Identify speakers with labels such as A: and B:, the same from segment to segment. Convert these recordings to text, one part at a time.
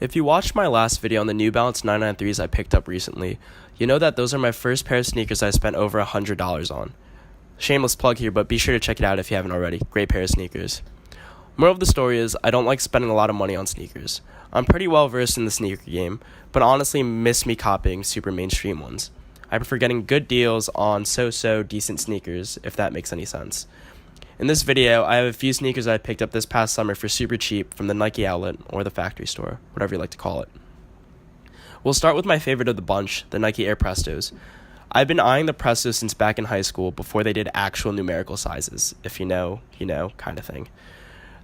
A: If you watched my last video on the New Balance 993s I picked up recently, you know that those are my first pair of sneakers I spent over $100 on. Shameless plug here, but be sure to check it out if you haven't already. Great pair of sneakers. Moral of the story is, I don't like spending a lot of money on sneakers. I'm pretty well versed in the sneaker game, but honestly miss me copying super mainstream ones. I prefer getting good deals on so-so decent sneakers, if that makes any sense. In this video, I have a few sneakers I picked up this past summer for super cheap from the Nike outlet or the factory store, whatever you like to call it. We'll start with my favorite of the bunch, the Nike Air Prestos. I've been eyeing the Prestos since back in high school before they did actual numerical sizes. If you know, kind of thing.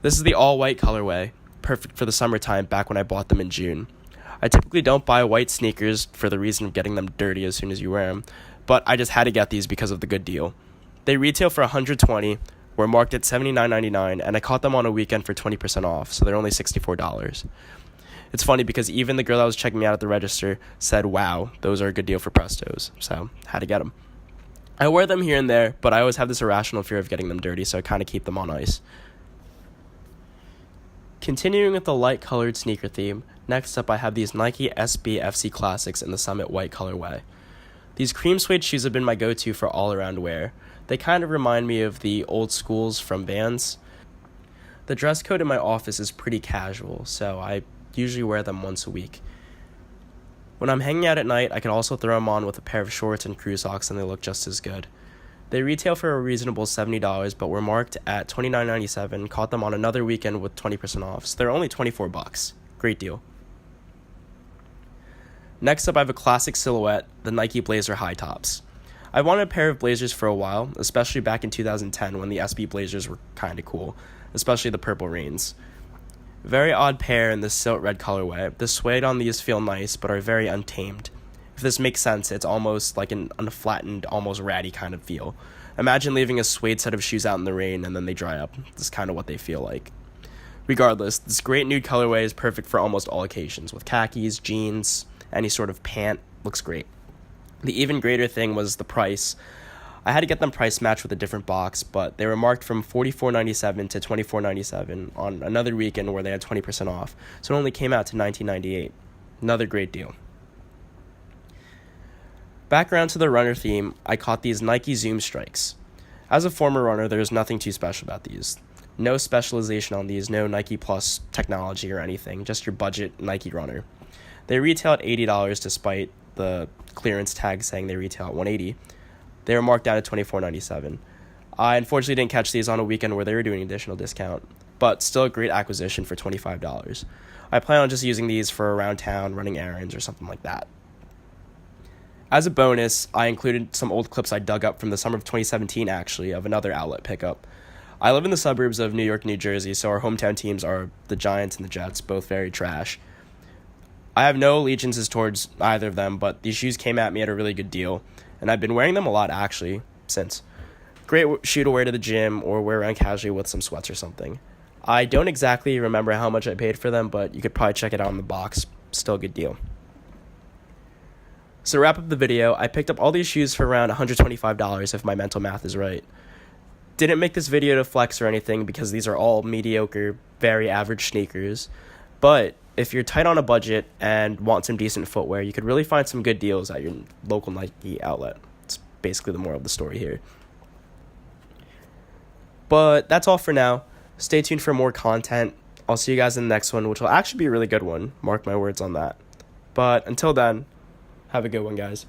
A: This is the all-white colorway, perfect for the summertime back when I bought them in June. I typically don't buy white sneakers for the reason of getting them dirty as soon as you wear them, but I just had to get these because of the good deal. They retail for $120, were marked at $79.99, and I caught them on a weekend for 20% off, so they're only $64. It's funny because even the girl that was checking me out at the register said, wow, those are a good deal for Prestos, so had to get them. I wear them here and there, but I always have this irrational fear of getting them dirty, so I kind of keep them on ice. Continuing with the light-colored sneaker theme, next up I have these Nike SB FC Classics in the Summit white colorway. These cream suede shoes have been my go-to for all-around wear. They kind of remind me of the old schools from Vans. The dress code in my office is pretty casual, so I usually wear them once a week. When I'm hanging out at night, I can also throw them on with a pair of shorts and crew socks and they look just as good. They retail for a reasonable $70, but were marked at $29.97, caught them on another weekend with 20% off, so they're only $24. Great deal. Next up, I have a classic silhouette, the Nike Blazer High Tops. I wanted a pair of Blazers for a while, especially back in 2010 when the SB Blazers were kind of cool, especially the Purple Rains. Very odd pair in this silt red colorway. The suede on these feel nice, but are very untamed. If this makes sense, it's almost like an unflattened, almost ratty kind of feel. Imagine leaving a suede set of shoes out in the rain and then they dry up. This is kind of what they feel like. Regardless, this great nude colorway is perfect for almost all occasions, with khakis, jeans, any sort of pant. Looks great. The even greater thing was the price. I had to get them price matched with a different box, but they were marked from $44.97 to $24.97 on another weekend where they had 20% off, so it only came out to $19.98. Another great deal. Back around to the runner theme, I caught these Nike Zoom Strikes. As a former runner, there's nothing too special about these. No specialization on these, no Nike Plus technology or anything, just your budget Nike runner. They retail at $80 despite the clearance tag saying they retail at $180. They were marked down at $24.97. I unfortunately didn't catch these on a weekend where they were doing an additional discount, but still a great acquisition for $25. I plan on just using these for around town, running errands, or something like that. As a bonus, I included some old clips I dug up from the summer of 2017, actually, of another outlet pickup. I live in the suburbs of New York, New Jersey, so our hometown teams are the Giants and the Jets, both very trash. I have no allegiances towards either of them, but these shoes came at me at a really good deal, and I've been wearing them a lot, actually, since. Great shoe to wear to the gym or wear around casually with some sweats or something. I don't exactly remember how much I paid for them, but you could probably check it out in the box. Still a good deal. So to wrap up the video, I picked up all these shoes for around $125 if my mental math is right. Didn't make this video to flex or anything because these are all mediocre, very average sneakers, but if you're tight on a budget and want some decent footwear, you could really find some good deals at your local Nike outlet. It's basically the moral of the story here. But that's all for now. Stay tuned for more content. I'll see you guys in the next one, which will actually be a really good one. Mark my words on that. But until then, have a good one, guys.